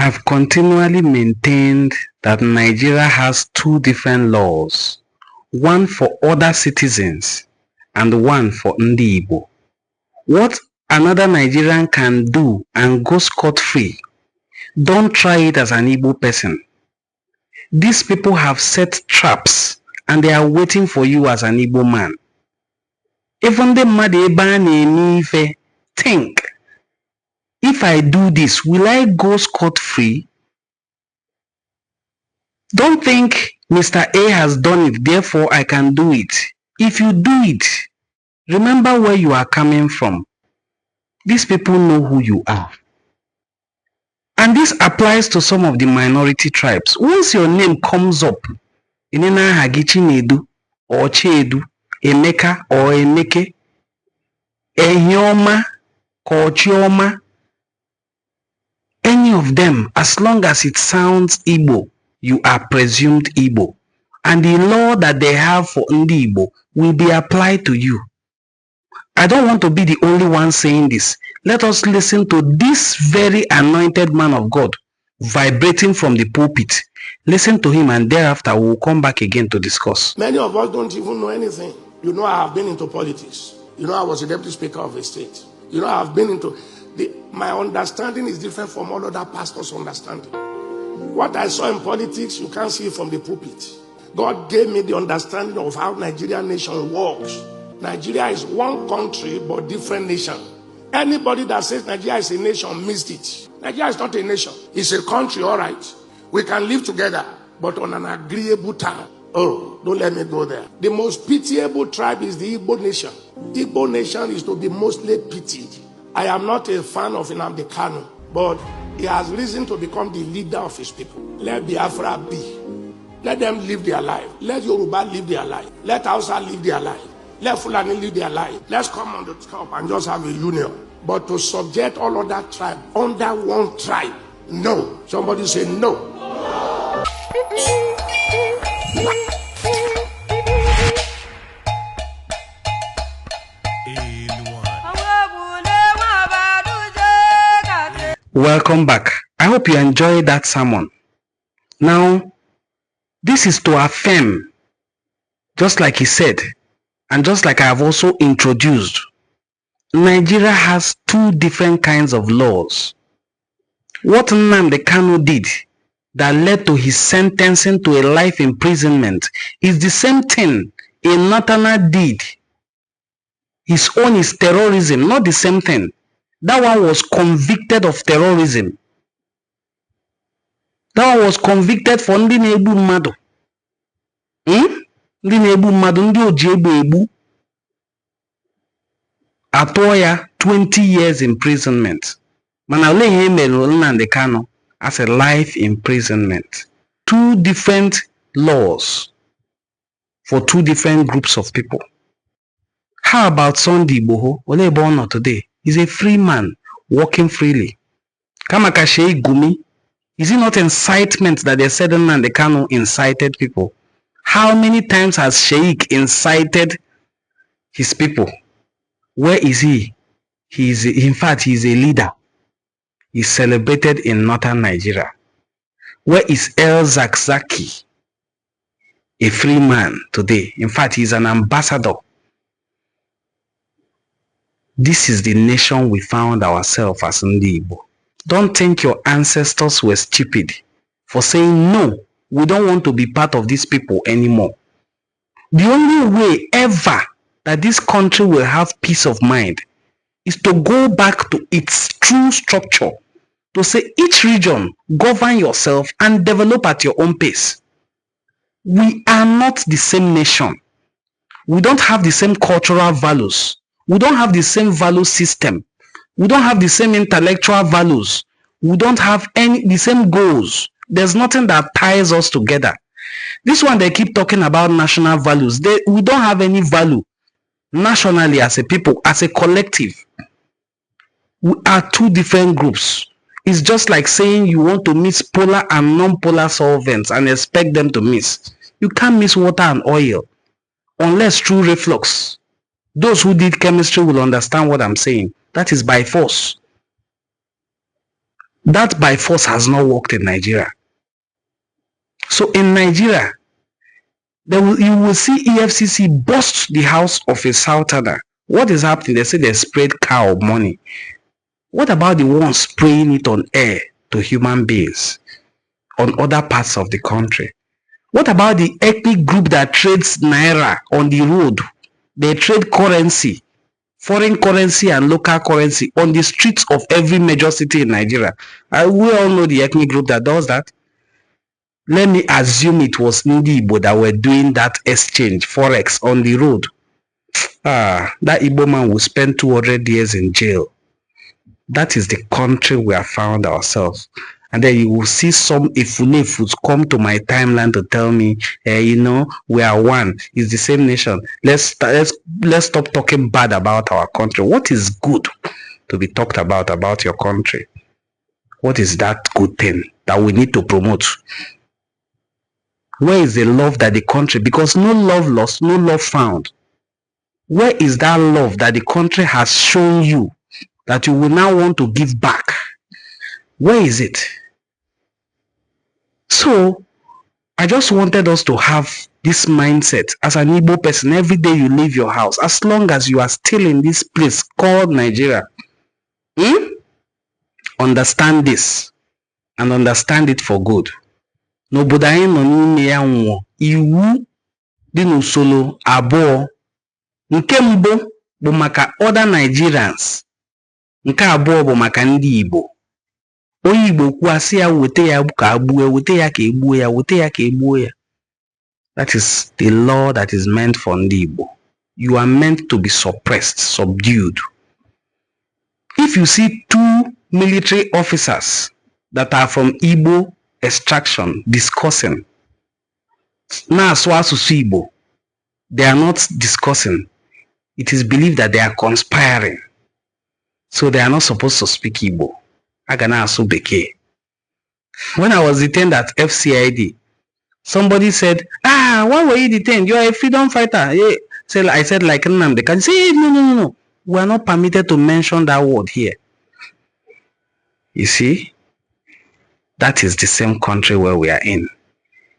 have continually maintained that Nigeria has two different laws, one for other citizens and one for Ndi Igbo. What another Nigerian can do and go scot-free, don't try it as an Igbo person. These people have set traps and they are waiting for you as an Igbo man. Even the Made think, if I do this, will I go scot-free? Don't think Mr. A has done it, therefore I can do it. If you do it, remember where you are coming from. These people know who you are. And this applies to some of the minority tribes. Once your name comes up, Inena Hagichi Nedu, or Chedu, Emeka or Emeke, Ehioma, or Chioma, any of them, as long as it sounds Igbo, you are presumed Igbo. And the law that they have for Ndi Igbo will be applied to you. I don't want to be the only one saying this. Let us listen to this very anointed man of God vibrating from the pulpit. Listen to him and thereafter we'll come back again to discuss. Many of us don't even know anything. You know, I have been into politics. You know, I was a deputy speaker of a state. You know, I have been into... my understanding is different from all other pastors' understanding. What I saw in politics, you can't see it from the pulpit. God gave me the understanding of how Nigerian nation works. Nigeria is one country, but different nation. Anybody that says Nigeria is a nation missed it. Nigeria is not a nation. It's a country, all right. We can live together, but on an agreeable term. Oh, don't let me go there. The most pitiable tribe is the Igbo nation. Igbo nation is to be mostly pitied. I am not a fan of Nnamdi Kanu, but he has reason to become the leader of his people. Let Biafra be. Let them live their life. Let Yoruba live their life. Let Hausa live their life. Let Fulani live their life. Let's come on the top and just have a union. But to subject all other tribes under one tribe, no. Somebody say no. Welcome back. I hope you enjoyed that sermon. Now, this is to affirm, just like he said, and just like I have also introduced, Nigeria has two different kinds of laws. What Nnamdi Kanu did that led to his sentencing to a life imprisonment is the same thing a Natana did. His own is terrorism, not the same thing. That one was convicted of terrorism. That one was convicted for ndị na-egbu mmadụ. Ndị na-egbu mmadụ, ndị oji egbe egbu. Atụọ ya 20 years imprisonment. Mana ole ihe mere Nnamdi Kanu as a life imprisonment. Two different laws for two different groups of people. How about Sunday Igboho? Ole ebe ọ nọ today? He's a free man, walking freely. Kamaka Sheikh Gumi, is it not incitement that they said Nnamdi Kanu incited people? How many times has Sheikh incited his people? Where is he? In fact, he's a leader. He's celebrated in northern Nigeria. Where is El Zakzaki? A free man today. In fact, he's an ambassador. This is the nation we found ourselves as Ndi Igbo. Don't think your ancestors were stupid for saying, no, we don't want to be part of these people anymore. The only way ever that this country will have peace of mind is to go back to its true structure, to say each region, govern yourself and develop at your own pace. We are not the same nation. We don't have the same cultural values. We don't have the same value system. We don't have the same intellectual values. We don't have the same goals. There's nothing that ties us together. This one, they keep talking about national values. We don't have any value nationally as a people, as a collective. We are two different groups. It's just like saying you want to mix polar and non-polar solvents and expect them to mix. You can't mix water and oil unless through reflux. Those who did chemistry will understand what I'm saying. That is by force. That by force has not worked in Nigeria. So in Nigeria, you will see EFCC bust the house of a southerner. What is happening? They say they sprayed cow money. What about the ones spraying it on air to human beings on other parts of the country? What about the ethnic group that trades naira on the road? They trade currency, foreign currency and local currency on the streets of every major city in Nigeria. We all know the ethnic group that does that. Let me assume it was Igbo that were doing that exchange, forex on the road. That Igbo man will spend 200 years in jail. That is the country we have found ourselves. And then you will see some Ifunefus come to my timeline to tell me, we are one. It's the same nation. Let's stop talking bad about our country. What is good to be talked about your country? What is that good thing that we need to promote? Where is the love that the country? Because no love lost, no love found. Where is that love that the country has shown you that you will now want to give back? Where is it? So, I just wanted us to have this mindset as an Igbo person. Every day you leave your house, as long as you are still in this place called Nigeria, understand this and understand it for good. N'obodo anyị nọ n'ime ya nwụọ, iwu dị n'usoro abụọ. Nke mbụ bụ maka other Nigerians. Nke abụọ bụ maka ndị Igbo. Onye Igbo kwuasị ya wete ya ka agbuo, wete ya ka egbuo ya, wete ya ka egbuo ya. That is the law that is meant for ndị Igbo. You are meant to be suppressed, subdued. If you see two military officers that are from Igbo extraction discussing, na-asụ asụsụ Igbo, they are not discussing. It is believed that they are conspiring. So they are not supposed to speak Igbo. Agana asụ Bekee. When I was detained at FCID, somebody said, why were you detained? You are a freedom fighter. Yeah. So I said, like Nnamdi. Can you say, no. We are not permitted to mention that word here. You see, that is the same country where we are in.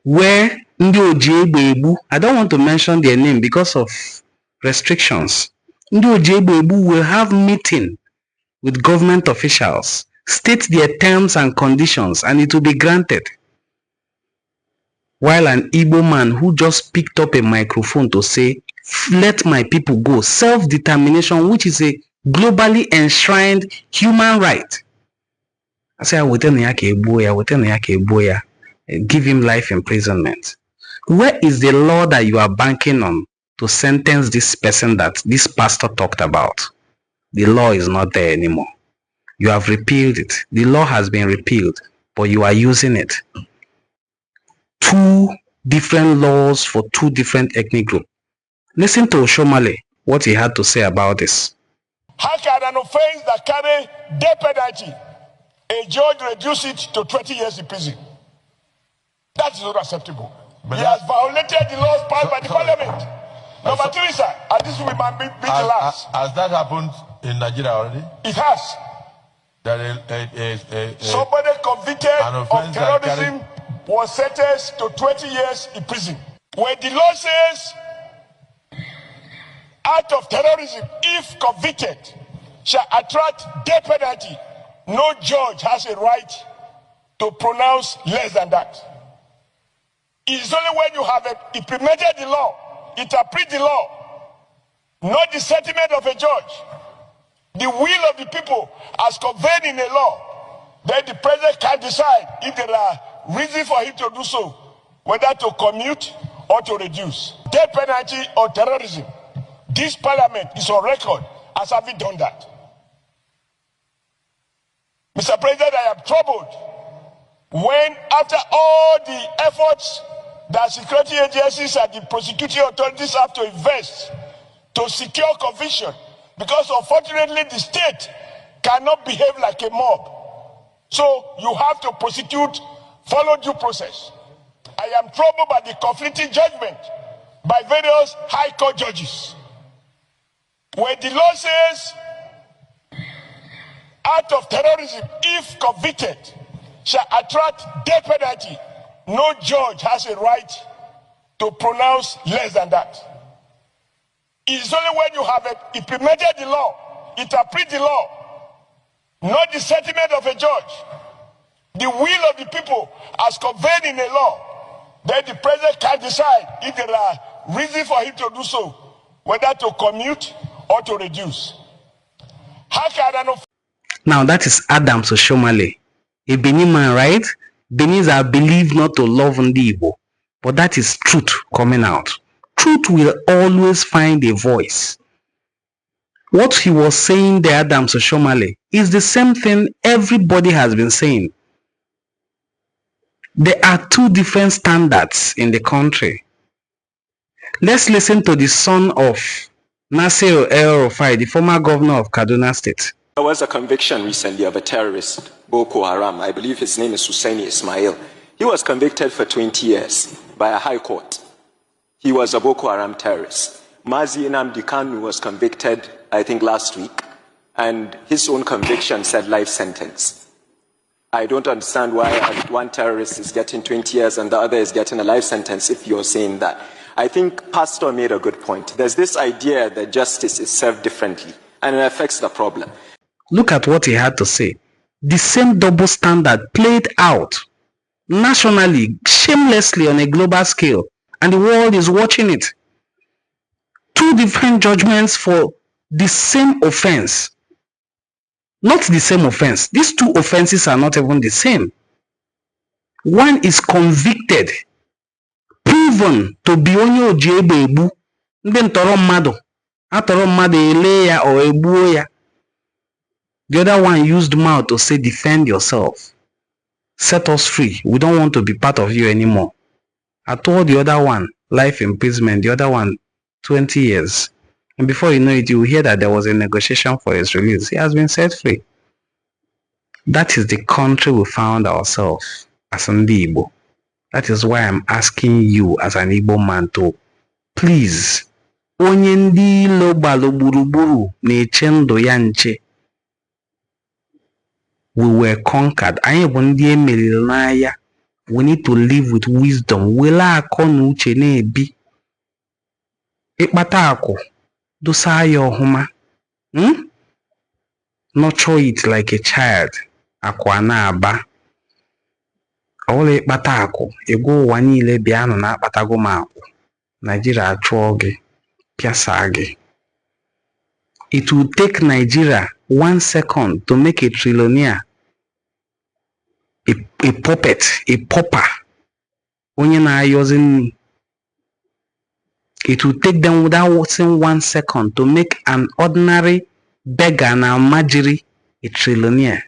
Where Ndi Oji Egbe Egbu, I don't want to mention their name because of restrictions. Ndi Oji Egbe Egbu will have meeting with government officials, state their terms and conditions, and it will be granted. While an Igbo man who just picked up a microphone to say, let my people go, self-determination, which is a globally enshrined human right. I say, give him life imprisonment. Where is the law that you are banking on to sentence this person that this pastor talked about? The law is not there anymore. You have repealed it. The law has been repealed, but you are using it. Two different laws for two different ethnic groups. Listen to Oshomale, what he had to say about this. How can an offense that carry death penalty, a judge reduce it to 20 years in prison? That is not acceptable. But he has violated the laws passed by the parliament. Number three, sir, and this will be my big last. Has that happened in Nigeria already? It has. Somebody convicted of terrorism was sentenced to 20 years in prison. When the law says, act of terrorism, if convicted, shall attract death penalty, no judge has a right to pronounce less than that. It is only when you have implemented the law, interpret the law, not the sentiment of a judge, the will of the people as conveyed in a law, then the president can decide if there are reasons for him to do so, whether to commute or to reduce. Death penalty or terrorism. This parliament is on record as having done that. Mr. President, I am troubled when, after all the efforts that security agencies and the prosecuting authorities have to invest to secure conviction, because unfortunately the state cannot behave like a mob. So you have to prosecute, follow due process. I am troubled by the conflicting judgment by various high court judges. Where the law says act of terrorism, if convicted, shall attract death penalty. No judge has a right to pronounce less than that. It is only when you have implemented the law, interpret the law, not the sentiment of a judge, the will of the people as conveyed in a law, then the president can decide if there are reasons for him to do so, whether to commute or to reduce. How can I know? Now that is Adams Oshomale, a Benin man, right? Benis are believed not to love Igbo, but that is truth coming out. Truth will always find a voice. What he was saying there, Adams Oshomale, is the same thing everybody has been saying. There are two different standards in the country. Let's listen to the son of Nasir El-Rufai, the former governor of Kaduna State. There was a conviction recently of a terrorist, Boko Haram. I believe his name is Husseini Ismail. He was convicted for 20 years by a high court. He was a Boko Haram terrorist. Mazi Nnamdi Kanu was convicted, I think, last week, and his own conviction said life sentence. I don't understand why one terrorist is getting 20 years and the other is getting a life sentence if you're saying that. I think Pastor made a good point. There's this idea that justice is served differently, and it affects the problem. Look at what he had to say. The same double standard played out nationally, shamelessly on a global scale, and the world is watching it. Two different judgments for the same offense. Not the same offense. These two offenses are not even the same. One is convicted, proven to be onye oji egbe egbu, ndị ntọrọ mmadụ, atọrọ mmadụ ele ya or egbuo ya. The other one used mouth to say, defend yourself. Set us free. We don't want to be part of you anymore. I told the other one, life imprisonment. The other one, 20 years. And before you know it, you will hear that there was a negotiation for his release. He has been set free. That is the country we found ourselves as an Igbo. That is why I'm asking you as an Igbo man to please. Onye ndị ilo gbalo gburugburu na-eche ndụ ya nche. We were conquered. Anyị bụ ndị emeriri n'agha. We need to live with wisdom. Wele akọ na uche na-ebi. Ịkpata akụ, dosa ya ọhụma. Nurture it like a child. Akụ a na-aba. Ọwụla ịkpata akụ, ego ụwa niile bịa nọ na akpatago m akụ. Nigeria achụọ gị, pịasa gị. It will take Nigeria 1 second to make a trillionaire, a puppet, a pauper. Onye na-ayọzi nni. It will take them without watching 1 second to make an ordinary beggar na majiri a trillionaire.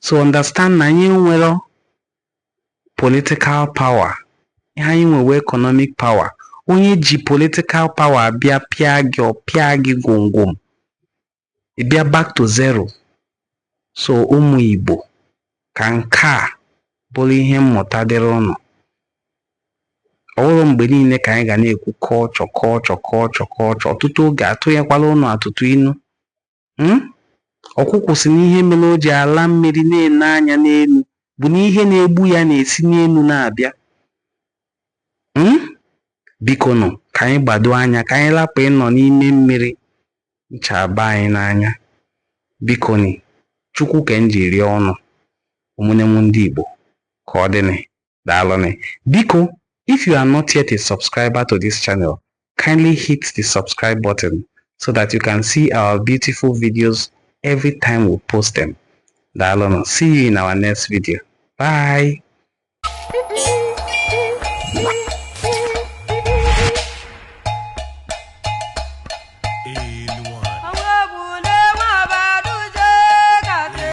So understand na anyị nwere political power. Anyị nwere economic power. Onye ji political power bịa pịa gị ọ pịa gị gwomgwom. Ịbịa back to zero. So ụmụ Igbo ka nke a bụrụ ihe mmụta dịrị ụnụ. Ọrụ mgbe niile ka anyị ga na-ekwu kọchọ ọtụtụ oge atụnyekwala ụnụ atụtụ inu. Ọkụkụ si n'ihe mere o ji ala mmiri na-ene anya n'elu bụ na ihe na-egbu ya na-esi n'elu na-abịa. Biko nụ ka anyị gbado anya ka anyị lapụ ịnọ n'ime mmiri nchaba anyị n'anya. Biko ni Chukwu ka nji rie ọnụ ụmụnne m ndị Igbo ka ọ dịnị daalụnị. Biko, if you are not yet a subscriber to this channel, kindly hit the subscribe button so that you can see our beautiful videos every time we post them. Daalụnụ. See you in our next video. Bye.